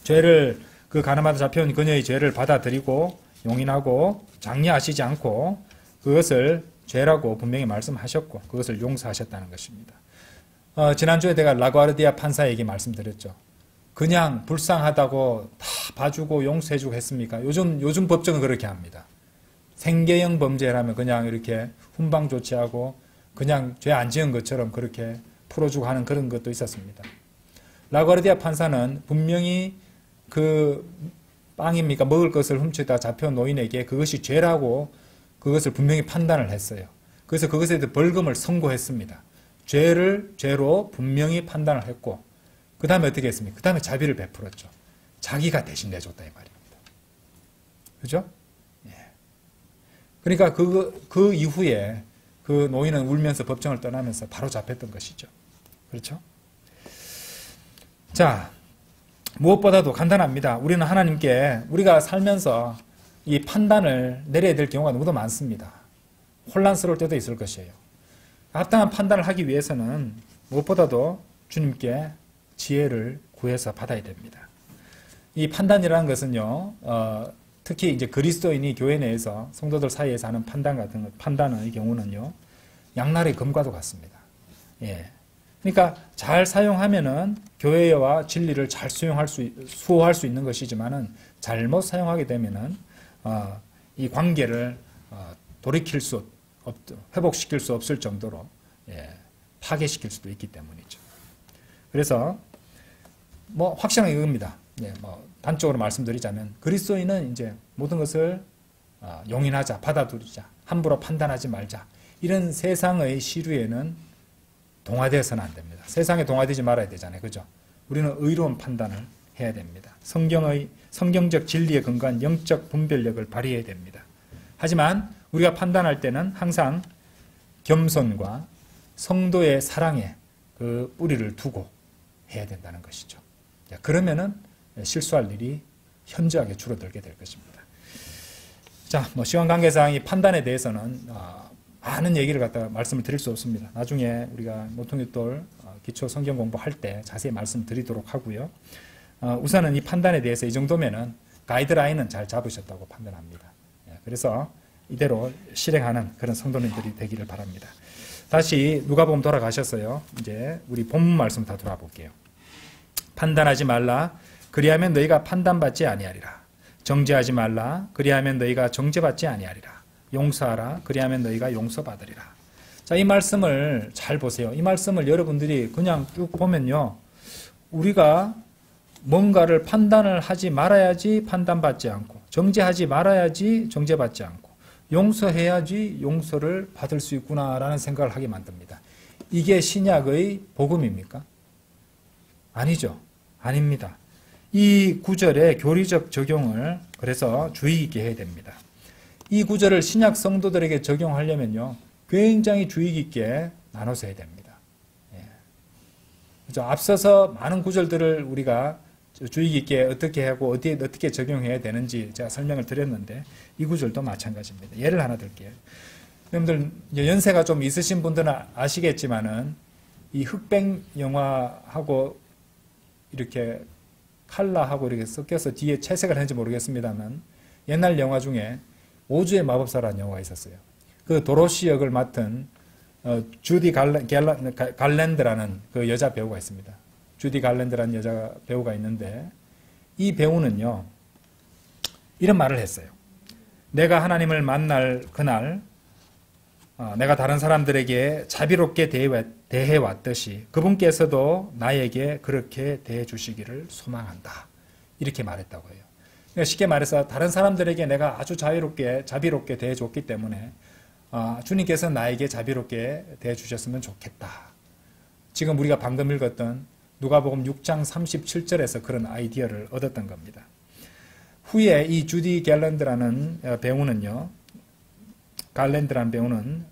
죄를 그 가늠하다 잡혀온 그녀의 죄를 받아들이고 용인하고 장려하시지 않고 그것을 죄라고 분명히 말씀하셨고 그것을 용서하셨다는 것입니다. 지난주에 내가 라과르디아 판사에게 말씀드렸죠. 그냥 불쌍하다고 다 봐주고 용서해주고 했습니까? 요즘 법정은 그렇게 합니다. 생계형 범죄라면 그냥 이렇게 훈방 조치하고 그냥 죄 안 지은 것처럼 그렇게 풀어주고 하는 그런 것도 있었습니다. 라과르디아 판사는 분명히 그 빵입니까? 먹을 것을 훔치다 잡혀온 노인에게 그것이 죄라고 그것을 분명히 판단을 했어요. 그래서 그것에 대해 벌금을 선고했습니다. 죄를 죄로 분명히 판단을 했고 그 다음에 어떻게 했습니까? 그 다음에 자비를 베풀었죠. 자기가 대신 내줬다 이 말입니다. 그죠? 예. 그러니까 그 이후에 그 노인은 울면서 법정을 떠나면서 바로 잡혔던 것이죠. 그렇죠? 자, 무엇보다도 간단합니다. 우리는 하나님께 우리가 살면서 이 판단을 내려야 될 경우가 너무도 많습니다. 혼란스러울 때도 있을 것이에요. 합당한 판단을 하기 위해서는 무엇보다도 주님께 지혜를 구해서 받아야 됩니다. 이 판단이라는 것은요, 특히 이제 그리스도인이 교회 내에서 성도들 사이에서 하는 판단 같은 것, 판단의 경우는요, 양날의 검과도 같습니다. 예. 그러니까 잘 사용하면은 교회와 진리를 잘 수호할 수 있는 것이지만은 잘못 사용하게 되면은 이 관계를 돌이킬 수 회복시킬 수 없을 정도로 파괴시킬 수도 있기 때문이죠. 그래서 뭐 확실한 이겁니다. 뭐 단적으로 말씀드리자면 그리스도인은 이제 모든 것을 용인하자, 받아들이자, 함부로 판단하지 말자. 이런 세상의 시류에는 동화되어서는 안 됩니다. 세상에 동화되지 말아야 되잖아요. 그죠? 우리는 의로운 판단을 해야 됩니다. 성경적 진리에 근거한 영적 분별력을 발휘해야 됩니다. 하지만 우리가 판단할 때는 항상 겸손과 성도의 사랑에 그 뿌리를 두고 해야 된다는 것이죠. 그러면은 실수할 일이 현저하게 줄어들게 될 것입니다. 자, 뭐 시간 관계상 이 판단에 대해서는 많은 얘기를 갖다가 말씀을 드릴 수 없습니다. 나중에 우리가 모퉁이돌 기초 성경 공부할 때 자세히 말씀드리도록 하고요. 우선은 이 판단에 대해서 이 정도면은 가이드라인은 잘 잡으셨다고 판단합니다. 그래서 이대로 실행하는 그런 성도님들이 되기를 바랍니다. 다시 누가복음 돌아가셨어요. 이제 우리 본문 말씀 다 돌아볼게요. 판단하지 말라. 그리하면 너희가 판단받지 아니하리라. 정죄하지 말라. 그리하면 너희가 정죄받지 아니하리라. 용서하라. 그리하면 너희가 용서받으리라. 자, 이 말씀을 잘 보세요. 이 말씀을 여러분들이 그냥 쭉 보면요. 우리가 뭔가를 판단을 하지 말아야지 판단받지 않고, 정죄하지 말아야지 정죄받지 않고, 용서해야지 용서를 받을 수 있구나라는 생각을 하게 만듭니다. 이게 신약의 복음입니까? 아니죠. 아닙니다. 이 구절의 교리적 적용을 그래서 주의 깊게 해야 됩니다. 이 구절을 신약 성도들에게 적용하려면요, 굉장히 주의 깊게 나눠서 해야 됩니다. 그렇죠? 앞서서 많은 구절들을 우리가 주의 깊게 어떻게 하고 어떻게 적용해야 되는지 제가 설명을 드렸는데 이 구절도 마찬가지입니다. 예를 하나 들게요. 여러분들 연세가 좀 있으신 분들은 아시겠지만은 이 흑백 영화하고 이렇게 칼라하고 이렇게 섞여서 뒤에 채색을 했는지 모르겠습니다만 옛날 영화 중에 오즈의 마법사라는 영화가 있었어요. 그 도로시 역을 맡은 주디 갈랜드라는 그 여자 배우가 있습니다. 주디 갈랜드라는 여자 배우가 있는데 이 배우는요 이런 말을 했어요. 내가 하나님을 만날 그날 내가 다른 사람들에게 자비롭게 대해왔듯이 그분께서도 나에게 그렇게 대해주시기를 소망한다. 이렇게 말했다고 해요. 그러니까 쉽게 말해서 다른 사람들에게 내가 아주 자비롭게 대해줬기 때문에 주님께서 나에게 자비롭게 대해주셨으면 좋겠다. 지금 우리가 방금 읽었던 누가복음 6장 37절에서 그런 아이디어를 얻었던 겁니다. 후에 이 주디 갈랜드라는 배우는요, 갈랜드라는 배우는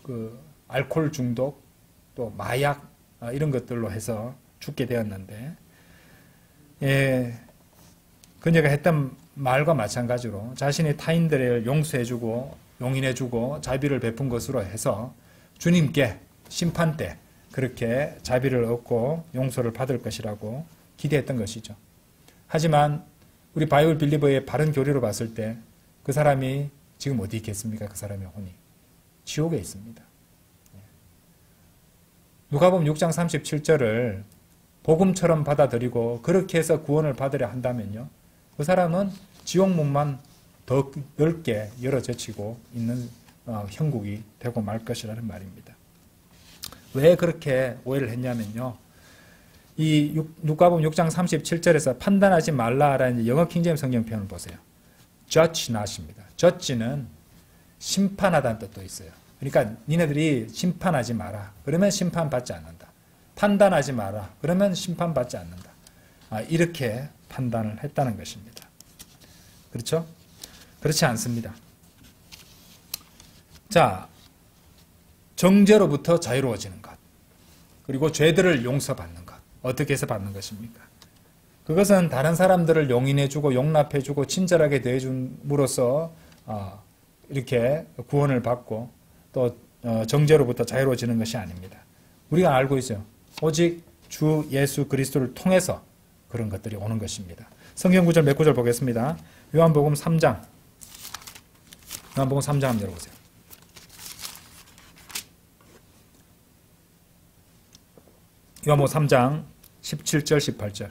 그 알코올 중독 또 마약 이런 것들로 해서 죽게 되었는데, 그녀가 했던 말과 마찬가지로 자신이 타인들을 용서해주고 용인해주고 자비를 베푼 것으로 해서 주님께 심판 때 그렇게 자비를 얻고 용서를 받을 것이라고 기대했던 것이죠. 하지만 우리 바이블 빌리버의 바른 교리로 봤을 때 그 사람이 지금 어디 있겠습니까? 그 사람의 혼이 지옥에 있습니다. 누가복음 6장 37절을 복음처럼 받아들이고 그렇게 해서 구원을 받으려 한다면요, 그 사람은 지옥문만 더 넓게 열어젖히고 있는 형국이 되고 말 것이라는 말입니다. 왜 그렇게 오해를 했냐면요, 이 누가복음 6장 37절에서 판단하지 말라라는 영어 킹제임스 성경 표현을 보세요. judge not입니다. judge는 심판하다는 뜻도 있어요. 그러니까 니네들이 심판하지 마라. 그러면 심판받지 않는다. 판단하지 마라. 그러면 심판받지 않는다. 이렇게 판단을 했다는 것입니다. 그렇죠? 그렇지 않습니다. 자, 정죄로부터 자유로워지는 것, 그리고 죄들을 용서받는 것, 어떻게 해서 받는 것입니까? 그것은 다른 사람들을 용인해주고 용납해주고 친절하게 대해줌으로써 이렇게 구원을 받고 또 정죄로부터 자유로워지는 것이 아닙니다. 우리가 알고 있어요. 오직 주 예수 그리스도를 통해서 그런 것들이 오는 것입니다. 성경 구절 몇 구절 보겠습니다. 요한복음 3장 한번 열어보세요. 요한복음 3장 17절 18절.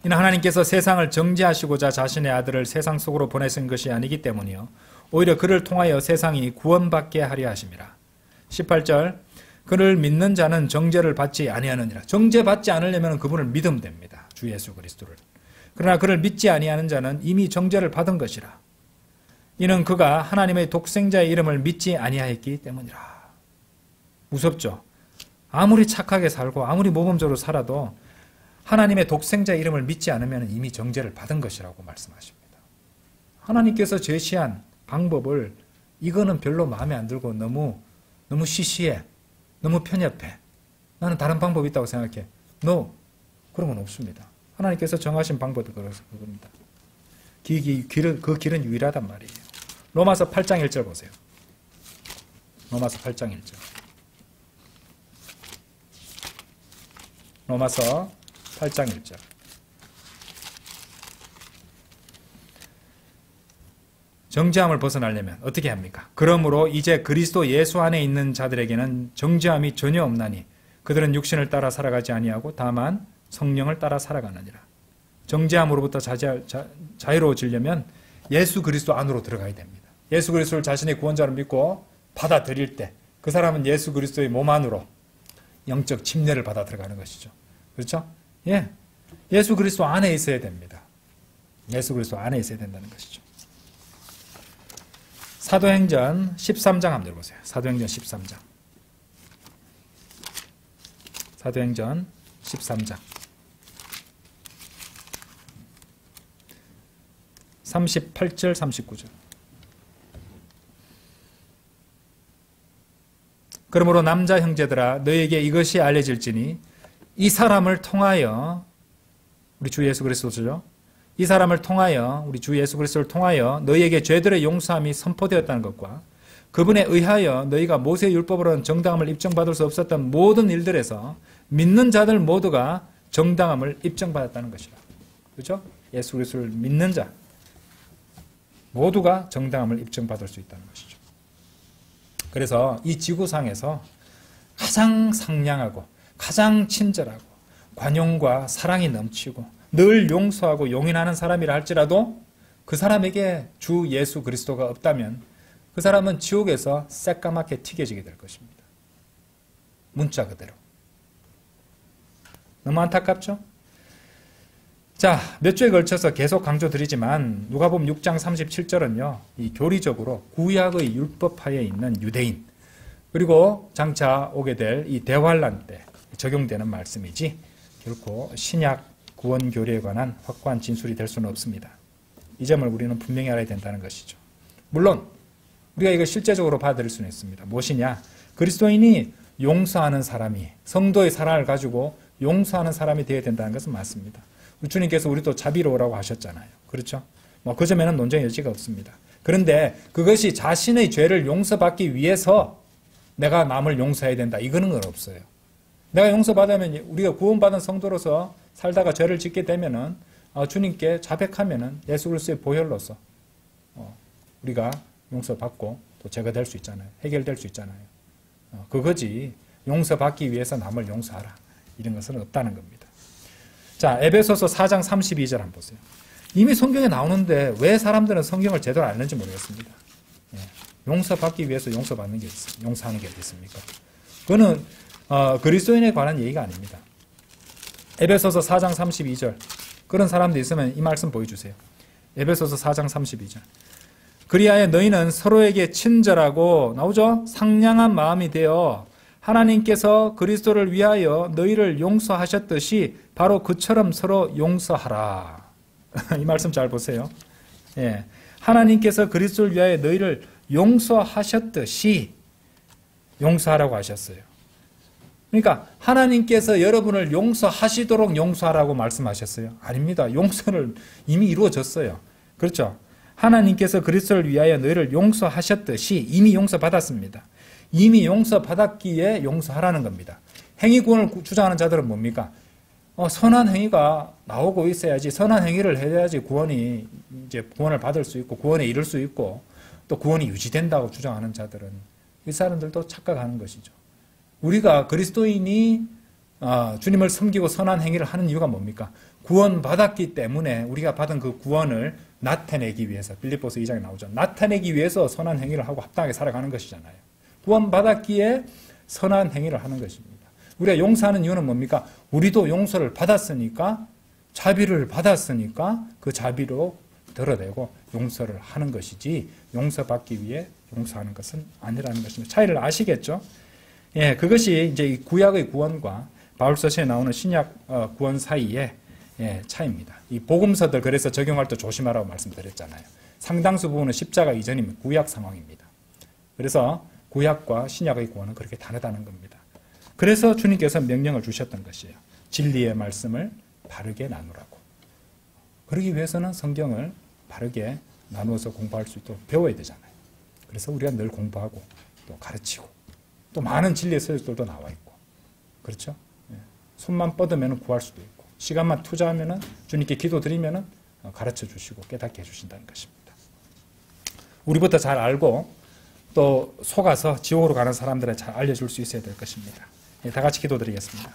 이는 하나님께서 세상을 정죄하시고자 자신의 아들을 세상 속으로 보내신 것이 아니기 때문이요 오히려 그를 통하여 세상이 구원받게 하려 하심이라. 18절. 그를 믿는 자는 정죄를 받지 아니하느니라. 정죄받지 않으려면 그분을 믿으면 됩니다. 주 예수 그리스도를. 그러나 그를 믿지 아니하는 자는 이미 정죄를 받은 것이라. 이는 그가 하나님의 독생자의 이름을 믿지 아니하였기 때문이라. 무섭죠? 아무리 착하게 살고 아무리 모범적으로 살아도 하나님의 독생자의 이름을 믿지 않으면 이미 정죄를 받은 것이라고 말씀하십니다. 하나님께서 제시한 방법을 이거는 별로 마음에 안 들고 너무 시시해, 너무 편협해, 나는 다른 방법이 있다고 생각해. No, 그런 건 없습니다. 하나님께서 정하신 방법이 그겁니다. 그 길은 유일하단 말이에요. 로마서 8장 1절 보세요. 로마서 8장 1절. 로마서 8장 1절. 정죄함을 벗어나려면 어떻게 합니까? 그러므로 이제 그리스도 예수 안에 있는 자들에게는 정죄함이 전혀 없나니 그들은 육신을 따라 살아가지 아니하고 다만 성령을 따라 살아가느니라. 정죄함으로부터 자유로워지려면 예수 그리스도 안으로 들어가야 됩니다. 예수 그리스도를 자신의 구원자로 믿고 받아들일 때 그 사람은 예수 그리스도의 몸 안으로 영적 침례를 받아 들어가는 것이죠. 그렇죠? 예. 예수 그리스도 안에 있어야 됩니다. 예수 그리스도 안에 있어야 된다는 것이죠. 사도행전 13장 한번 읽어보세요. 사도행전 13장. 사도행전 13장. 38절 39절. 그러므로 남자 형제들아 너희에게 이것이 알려질지니 이 사람을 통하여 우리 주 예수 그리스도죠. 이 사람을 통하여 우리 주 예수 그리스도를 통하여 너희에게 죄들의 용서함이 선포되었다는 것과 그분에 의하여 너희가 모세 율법으로는 정당함을 입증받을 수 없었던 모든 일들에서 믿는 자들 모두가 정당함을 입증받았다는 것이라. 그렇죠? 예수 그리스도를 믿는 자 모두가 정당함을 입증받을 수 있다는 것이죠. 그래서 이 지구상에서 가장 상냥하고 가장 친절하고 관용과 사랑이 넘치고 늘 용서하고 용인하는 사람이라 할지라도 그 사람에게 주 예수 그리스도가 없다면 그 사람은 지옥에서 새까맣게 튀겨지게 될 것입니다. 문자 그대로. 너무 안타깝죠? 자, 몇 주에 걸쳐서 계속 강조드리지만 누가복음 6장 37절은요. 이 교리적으로 구약의 율법하에 있는 유대인 그리고 장차 오게 될 이 대환란 때 적용되는 말씀이지 결코 신약 구원 교리에 관한 확고한 진술이 될 수는 없습니다. 이 점을 우리는 분명히 알아야 된다는 것이죠. 물론 우리가 이걸 실제적으로 받아들일 수는 있습니다. 무엇이냐? 그리스도인이 용서하는 사람이 성도의 사랑을 가지고 용서하는 사람이 되어야 된다는 것은 맞습니다. 주님께서 우리도 자비로우라고 하셨잖아요. 그렇죠? 그 점에는 논쟁의 여지가 없습니다. 그런데 그것이 자신의 죄를 용서받기 위해서 내가 남을 용서해야 된다. 이거는 건 없어요. 내가 용서받으면 우리가 구원받은 성도로서 살다가 죄를 짓게 되면은 주님께 자백하면은 예수 그리스도의 보혈로서 우리가 용서받고 또 제거될 수 있잖아요. 해결될 수 있잖아요. 그거지 용서받기 위해서 남을 용서하라. 이런 것은 없다는 겁니다. 자, 에베소서 4장 32절 한번 보세요. 이미 성경에 나오는데 왜 사람들은 성경을 제대로 안 읽는지 모르겠습니다. 용서받기 위해서 용서하는 게 어디 있습니까? 그거는 그리스도인에 관한 얘기가 아닙니다. 에베소서 4장 32절 그런 사람도 있으면 이 말씀 보여주세요. 에베소서 4장 32절 그리하여 너희는 서로에게 친절하고 나오죠? 상냥한 마음이 되어 하나님께서 그리스도를 위하여 너희를 용서하셨듯이 바로 그처럼 서로 용서하라. 이 말씀 잘 보세요. 예. 하나님께서 그리스도를 위하여 너희를 용서하셨듯이 용서하라고 하셨어요. 그러니까 하나님께서 여러분을 용서하시도록 용서하라고 말씀하셨어요. 아닙니다. 용서를 이미 이루어졌어요. 그렇죠? 하나님께서 그리스도를 위하여 너희를 용서하셨듯이 이미 용서받았습니다. 이미 용서받았기에 용서하라는 겁니다. 행위구원을 주장하는 자들은 뭡니까? 선한 행위가 나오고 있어야지 선한 행위를 해야지 구원을 받을 수 있고 구원에 이를 수 있고 또 구원이 유지된다고 주장하는 자들은 이 사람들도 착각하는 것이죠. 우리가 그리스도인이 주님을 섬기고 선한 행위를 하는 이유가 뭡니까? 구원받았기 때문에 우리가 받은 그 구원을 나타내기 위해서 빌립보서 2장에 나오죠. 나타내기 위해서 선한 행위를 하고 합당하게 살아가는 것이잖아요. 구원받았기에 선한 행위를 하는 것입니다. 우리가 용서하는 이유는 뭡니까? 우리도 용서를 받았으니까 자비를 받았으니까 그 자비로 드러내고 용서를 하는 것이지 용서받기 위해 용서하는 것은 아니라는 것입니다. 차이를 아시겠죠? 예, 그것이 이제 구약의 구원과 바울서시에 나오는 신약 구원 사이의 차이입니다. 이 복음서들 그래서 적용할 때 조심하라고 말씀드렸잖아요. 상당수 부분은 십자가 이전이면 구약 상황입니다. 그래서 구약과 신약의 구원은 그렇게 다르다는 겁니다. 그래서 주님께서 명령을 주셨던 것이에요. 진리의 말씀을 바르게 나누라고. 그러기 위해서는 성경을 바르게 나누어서 공부할 수 있도록 배워야 되잖아요. 그래서 우리가 늘 공부하고 또 가르치고 또 많은 진리의 서적들도 나와 있고 그렇죠? 손만 뻗으면 구할 수도 있고 시간만 투자하면 주님께 기도드리면 가르쳐 주시고 깨닫게 해주신다는 것입니다. 우리부터 잘 알고 또 속아서 지옥으로 가는 사람들에 잘 알려줄 수 있어야 될 것입니다. 다 같이 기도드리겠습니다.